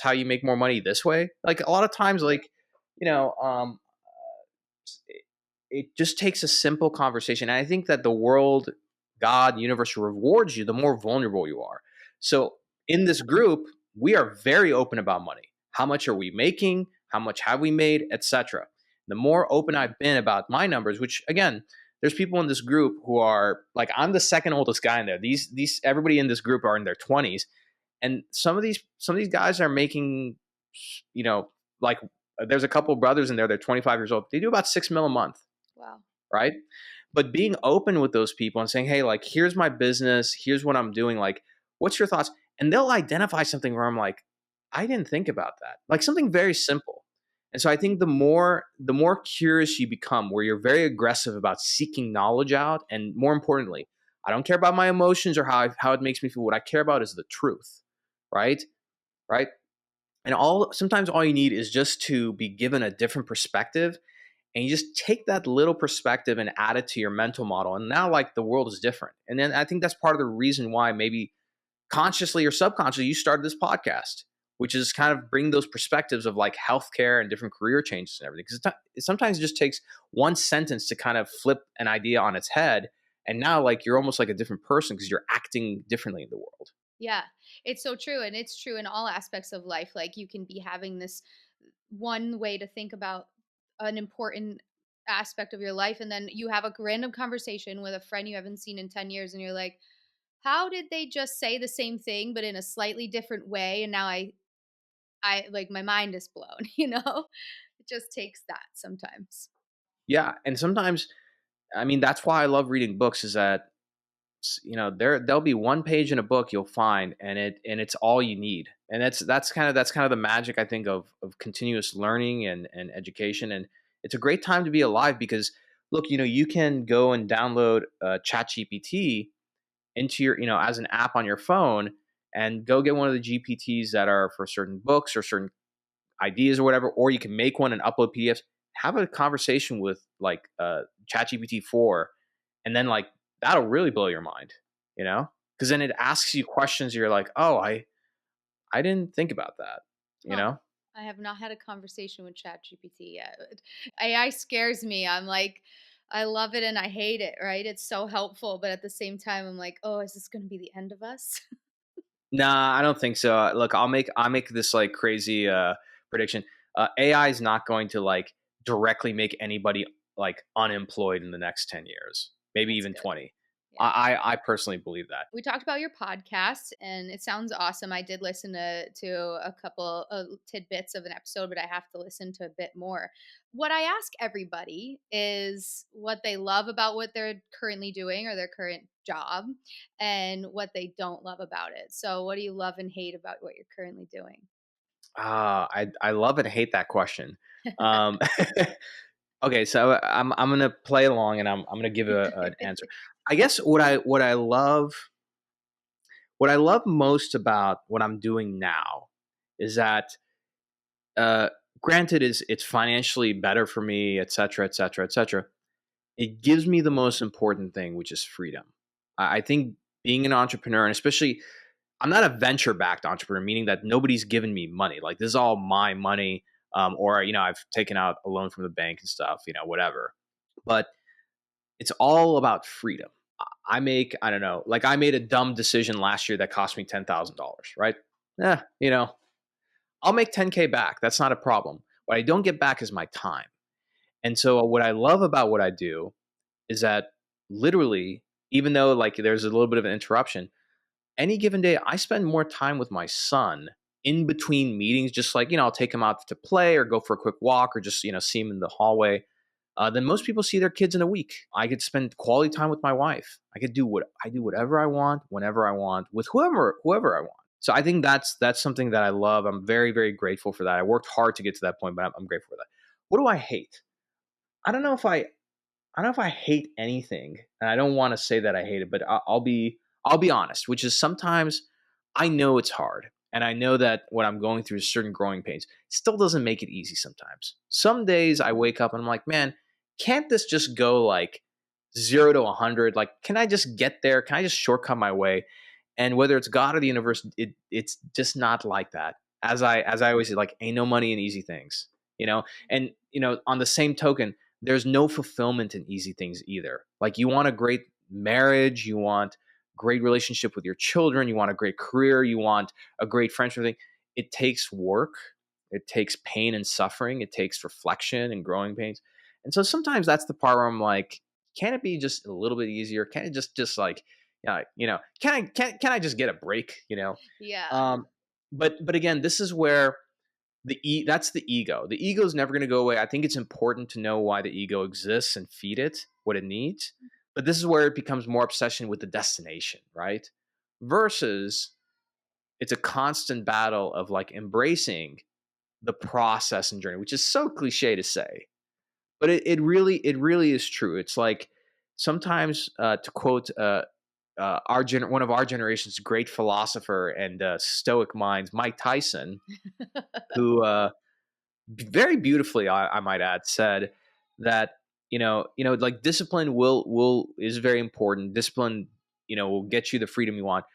how you make more money this way. Like a lot of times, like you know, it, it just takes a simple conversation, and I think that the world, God, universe rewards you the more vulnerable you are. So in this group, we are very open about money. How much are we making? How much have we made, etc. The more open I've been about my numbers, which again, there's people in this group who are like, I'm the second oldest guy in there. These everybody in this group are in their 20s, and some of these guys are making, you know, like there's a couple of brothers in there. They're 25 years old. They do about 6 mil a month, Wow. right? But being open with those people and saying, hey, like, here's my business, here's what I'm doing, like, what's your thoughts? And they'll identify something where I'm like, I didn't think about that. Like something very simple. And so I think the more curious you become, where you're very aggressive about seeking knowledge out, and more importantly, I don't care about my emotions or how it makes me feel. What I care about is the truth, right? Right? And sometimes all you need is just to be given a different perspective, and you just take that little perspective and add it to your mental model, and now like the world is different. And then I think that's part of the reason why maybe consciously or subconsciously you started this podcast, which is kind of bring those perspectives of like healthcare and different career changes and everything, because sometimes it just takes one sentence to kind of flip an idea on its head, and now like you're almost like a different person because you're acting differently in the world. Yeah, it's so true. And it's true in all aspects of life. Like you can be having this one way to think about an important aspect of your life. And then you have a random conversation with a friend you haven't seen in 10 years. And you're like, how did they just say the same thing, but in a slightly different way? And now I like my mind is blown, you know? It just takes that sometimes. Yeah, and sometimes, I mean, that's why I love reading books, is that there'll be one page in a book you'll find, and it's all you need. And that's kind of the magic, I think, of continuous learning and education. And it's a great time to be alive because look, you can go and download chat gpt into your, as an app on your phone, and go get one of the gpts that are for certain books or certain ideas or whatever, or you can make one and upload pdfs. Have a conversation with like chat gpt 4, and then like that'll really blow your mind, because then it asks you questions. You're like, oh, I didn't think about that, you Huh. know. I have not had a conversation with ChatGPT yet. AI scares me. I'm like, I love it and I hate it, right? It's so helpful, but at the same time, I'm like, oh, is this going to be the end of us? Nah, I don't think so. Look, I'll make this like crazy prediction. AI is not going to like directly make anybody like unemployed in the next 10 years, maybe That's even good. 20. Yeah. I personally believe that. We talked about your podcast and it sounds awesome. I did listen to a couple of tidbits of an episode, but I have to listen to a bit more. What I ask everybody is what they love about what they're currently doing or their current job, and what they don't love about it. So, what do you love and hate about what you're currently doing? I love and hate that question. Um, okay, so I'm gonna play along, and I'm gonna give an answer. I guess what I love most about what I'm doing now is that, uh, granted, is it's financially better for me, et cetera, et cetera, et cetera. It gives me the most important thing, which is freedom. I think being an entrepreneur, and especially, I'm not a venture backed entrepreneur, meaning that nobody's given me money. Like this is all my money, or I've taken out a loan from the bank and stuff, whatever. But it's all about freedom. I don't know, like I made a dumb decision last year that cost me $10,000, right? Yeah, I'll make 10K back. That's not a problem. What I don't get back is my time. And so what I love about what I do is that literally, even though like there's a little bit of an interruption, any given day, I spend more time with my son in between meetings, just like, I'll take him out to play or go for a quick walk or just, see him in the hallway. Than most people see their kids in a week. I could spend quality time with my wife. I could do whatever I want, whenever I want, with whoever I want. So I think that's something that I love. I'm very, very grateful for that. I worked hard to get to that point, but I'm grateful for that. What do I hate? I don't know if I don't know if I hate anything, and I don't want to say that I hate it, but I'll be honest, which is sometimes I know it's hard, and I know that what I'm going through is certain growing pains. Still doesn't make it easy sometimes. Some days I wake up and I'm like, man, can't this just go like 0 to 100? Like, can I just get there? Can I just shortcut my way? And whether it's God or the universe, it's just not like that. As I always say, like, ain't no money in easy things, you know. And on the same token, there's no fulfillment in easy things either. Like, you want a great marriage, you want great relationship with your children, you want a great career, you want a great friendship thing. It takes work, it takes pain and suffering, it takes reflection and growing pains. And so sometimes that's the part where I'm like, can it be just a little bit easier? Can it just like, can I just get a break? Yeah. Um, but again, this is where that's the ego. The ego is never going to go away. I think it's important to know why the ego exists and feed it what it needs. But this is where it becomes more obsession with the destination, right? Versus it's a constant battle of like embracing the process and journey, which is so cliche to say, but it really is true. It's like sometimes, to quote one of our generation's great philosopher and stoic minds, Mike Tyson, who very beautifully, I might add, said that like discipline will is very important. Discipline, will get you the freedom you want,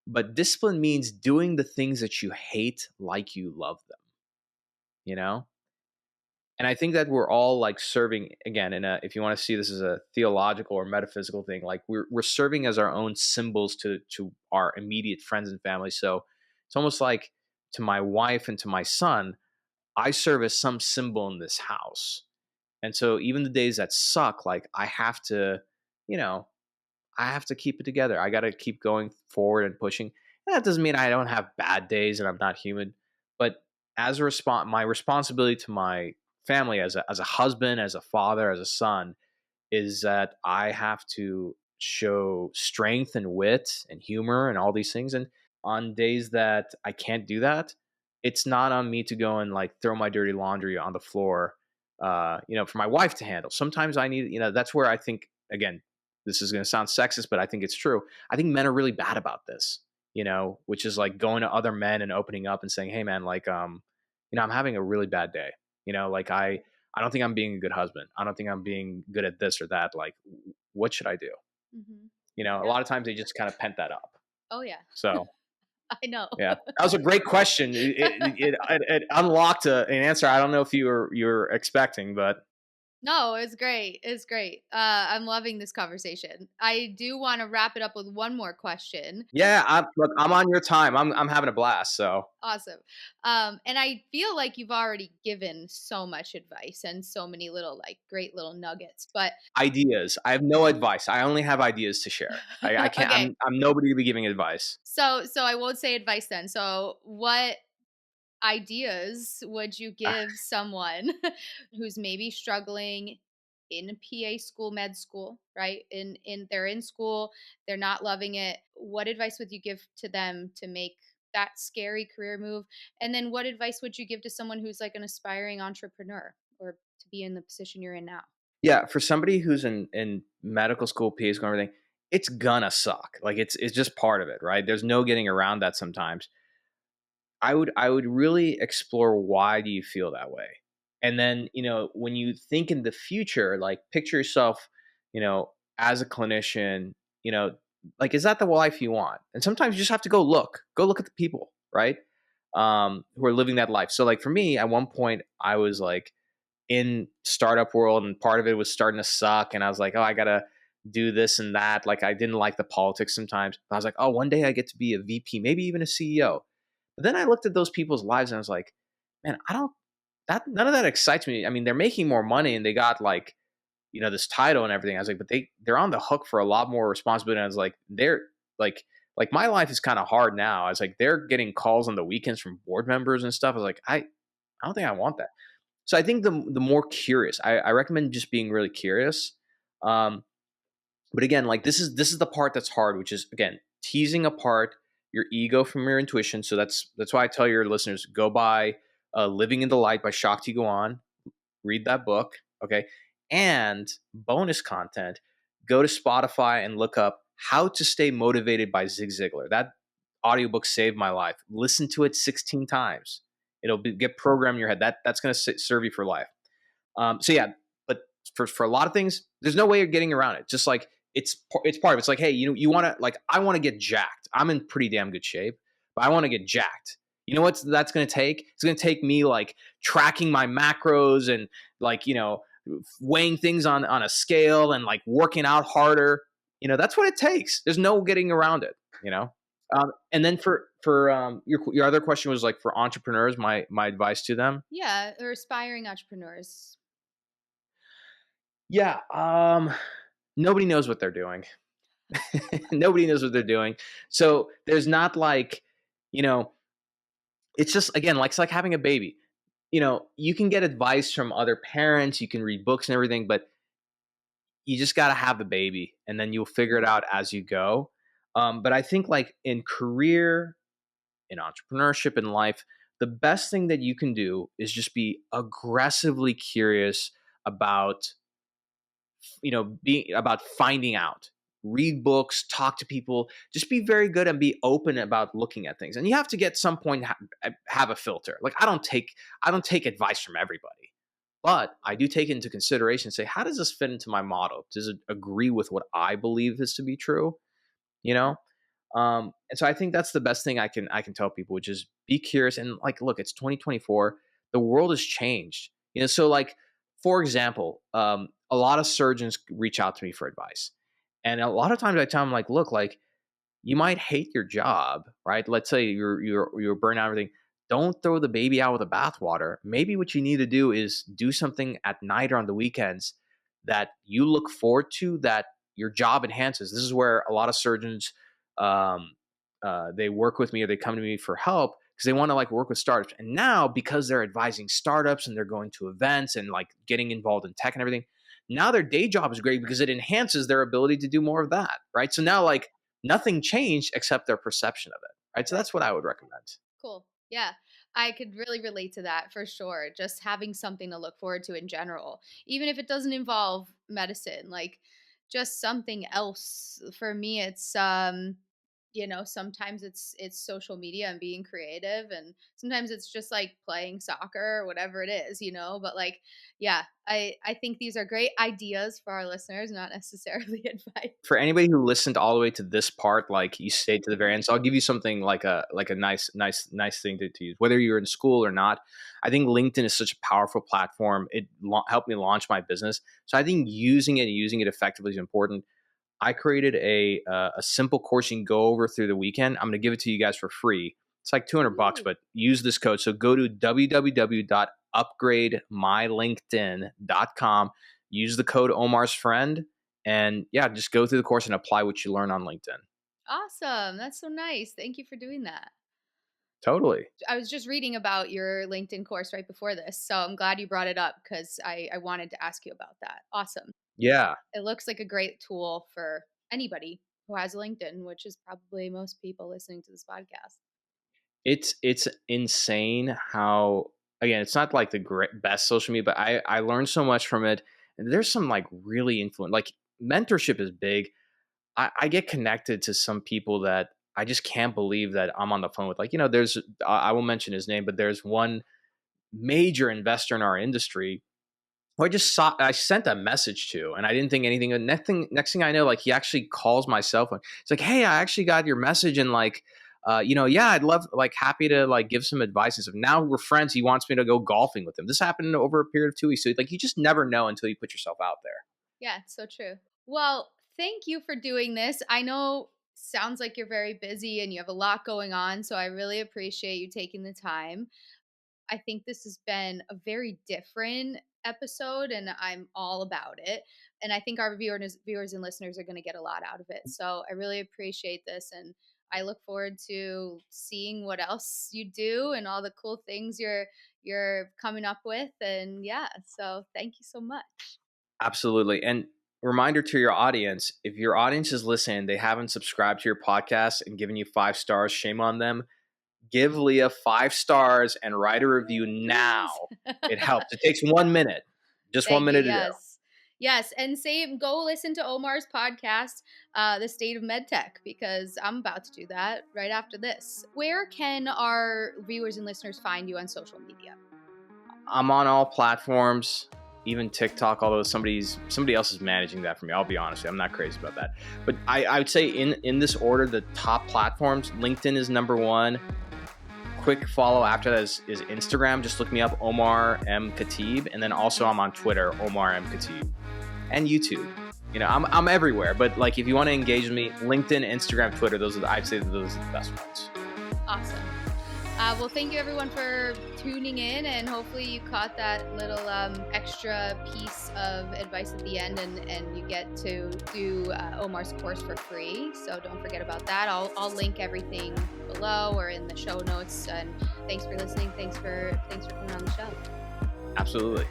but discipline means doing the things that you hate like you love them. You know, and I think that we're all like serving again if you want to see this as a theological or metaphysical thing, like we're serving as our own symbols to our immediate friends and family. So it's almost like to my wife and to my son, I serve as some symbol in this house. And so even the days that suck, like you know, I have to keep it together. I got to keep going forward and pushing. And that doesn't mean I don't have bad days and I'm not human, but as a my responsibility to my family as a husband, as a father, as a son, is that I have to show strength and wit and humor and all these things. And on days that I can't do that, it's not on me to go and like throw my dirty laundry on the floor, for my wife to handle. Sometimes I need, that's where I think, again, this is going to sound sexist, but I think it's true. I think men are really bad about this, which is like going to other men and opening up and saying, hey man, like, I'm having a really bad day. Like I don't think I'm being a good husband. I don't think I'm being good at this or that. Like, what should I do? Hmm. A Yep. lot of times they just kind of pent that up. Oh yeah. So, I know. yeah, that was a great question. It unlocked an answer. I don't know if you were expecting, but No, it's great. It's great. I'm loving this conversation. I do want to wrap it up with one more question. yeah, look, I'm on your time. I'm having a blast. So Awesome. And I feel like you've already given so much advice and so many little, like, great little nuggets. But ideas. I have no advice. I only have ideas to share. I can't. okay, I'm nobody to be giving advice. so I won't say advice then. So, what ideas would you give someone who's maybe struggling in PA school, med school, right? In they're in school, they're not loving it. What advice would you give to them to make that scary career move? And then what advice would you give to someone who's like an aspiring entrepreneur or to be in the position you're in now? Yeah, for somebody who's in medical school, PA school, and everything, it's gonna suck. Like it's just part of it, right? There's no getting around that sometimes. I would really explore why do you feel that way? And then, when you think in the future, like picture yourself, as a clinician, you know, like is that the life you want? And sometimes you just have to go look at the people, right? Who are living that life. So like for me, at one point I was like in startup world and part of it was starting to suck and I was like, oh, I gotta do this and that. Like I didn't like the politics sometimes. But I was like, oh, one day I get to be a VP, maybe even a CEO. But then I looked at those people's lives and I was like, man, I don't that none of that excites me. I mean, they're making more money and they got like, this title and everything. I was like, but they're on the hook for a lot more responsibility. And I was like, they're like Like my life is kind of hard now. I was like, they're getting calls on the weekends from board members and stuff. I was like, I don't think I want that. So I think the more curious, I recommend just being really curious. Um, but again, like this is the part that's hard, which is again teasing apart your ego from your intuition. So that's why I tell your listeners, go buy "Living in the Light" by Shakti Gawan. Read that book, okay? And bonus content, go to Spotify and look up "How to Stay Motivated" by Zig Ziglar. That audiobook saved my life. Listen to it 16 times. Get programmed in your head. That's going to serve you for life. So yeah, but for a lot of things, there's no way of getting around it. Just like it's part of it. It's like, hey, you want to like I want to get jacked. I'm in pretty damn good shape, but I want to get jacked. You know what that's going to take? It's going to take me like tracking my macros and like weighing things on a scale and like working out harder. That's what it takes. There's no getting around it. And then for your other question was like for entrepreneurs, my advice to them. Yeah, or aspiring entrepreneurs. Yeah, nobody knows what they're doing. Nobody knows what they're doing. So there's not like, you know, it's just again, like it's like having a baby. You can get advice from other parents, you can read books and everything, but you just got to have the baby, and then you'll figure it out as you go. But I think like in career, in entrepreneurship, in life, the best thing that you can do is just be aggressively curious about being about finding out, read books, talk to people, just be very good and be open about looking at things. And you have to get some point have a filter. Like I don't take advice from everybody, but I do take it into consideration, say, how does this fit into my model? Does it agree with what I believe is to be true? you know and so I think that's the best thing I can tell people, which is be curious. And like, look, it's 2024. The world has changed. So like, for example, a lot of surgeons reach out to me for advice, and a lot of times I tell them, like, look, like, you might hate your job, right? Let's say you're burnt out and everything. Don't throw the baby out with the bathwater. Maybe what you need to do is do something at night or on the weekends that you look forward to, that your job enhances. This is where a lot of surgeons, um, they work with me or they come to me for help because they want to like work with startups. And now, because they're advising startups and they're going to events and like getting involved in tech and everything, now their day job is great because it enhances their ability to do more of that, right? So now, like, nothing changed except their perception of it, right? So Right. that's what I would recommend. Cool. Yeah. I could really relate to that for sure. Just having something to look forward to in general, even if it doesn't involve medicine, like just something else. For me, it's sometimes it's social media and being creative, and sometimes it's just like playing soccer or whatever it is, but like, yeah, I think these are great ideas for our listeners, not necessarily advice. For anybody who listened all the way to this part, like you stayed to the very end, so I'll give you something like a nice thing to use, whether you're in school or not. I think LinkedIn is such a powerful platform. It helped me launch my business, so I think using it and using it effectively is important. I created a simple course you can go over through the weekend. I'm going to give it to you guys for free. It's like $200, Ooh, but use this code. So go to www.upgrademylinkedin.com. Use the code Omar's friend, and yeah, just go through the course and apply what you learn on LinkedIn. awesome. That's so nice. Thank you for doing that. Totally. I was just reading about your LinkedIn course right before this, so I'm glad you brought it up because I wanted to ask you about that. Awesome. Yeah. It looks like a great tool for anybody who has LinkedIn, which is probably most people listening to this podcast. It's insane how, again, it's not like the best social media, but I learned so much from it. And there's some like really influent, like, mentorship is big. I get connected to some people that I just can't believe that I'm on the phone with. Like, there's I won't mention his name, but there's one major investor in our industry who I sent a message to, and I didn't think anything. And next thing I know, like, he actually calls my cell phone. It's like, hey, I actually got your message, and like, yeah, I'd love, like, happy to like give some advice and stuff. Now we're friends. He wants me to go golfing with him. This happened over a period of 2 weeks. So like, you just never know until you put yourself out there. Yeah, it's so true. Well, thank you for doing this. I know sounds like you're very busy and you have a lot going on, so I really appreciate you taking the time. I think this has been a very different episode and I'm all about it. And I think our viewers and listeners are going to get a lot out of it. So I really appreciate this and I look forward to seeing what else you do and all the cool things you're coming up with. And yeah, so thank you so much. Absolutely. And reminder to your audience, if your audience is listening, they haven't subscribed to your podcast and given you 5 stars, shame on them. Give Leigha 5 stars and write a review now. Please. It helps. It takes 1 minute, just one Thank you. minute to do. Yes. Yes. And go listen to Omar's podcast, The State of MedTech, because I'm about to do that right after this. Where can our viewers and listeners find you on social media? I'm on all platforms, even TikTok, although somebody else is managing that for me. I'll be honest, I'm not crazy about that. But I would say in this order, the top platforms, LinkedIn is number one. Quick follow after that is Instagram. Just look me up, Omar M Khatib, and then also I'm on Twitter, Omar M Khatib, and YouTube. You know, I'm everywhere. But like, if you want to engage with me, LinkedIn, Instagram, Twitter, I'd say those are the best ones. Awesome. Well, thank you everyone for tuning in, and hopefully you caught that little extra piece of advice at the end, and you get to do Omar's course for free. So don't forget about that. I'll link everything below or in the show notes. And thanks for listening. Thanks for coming on the show. Absolutely.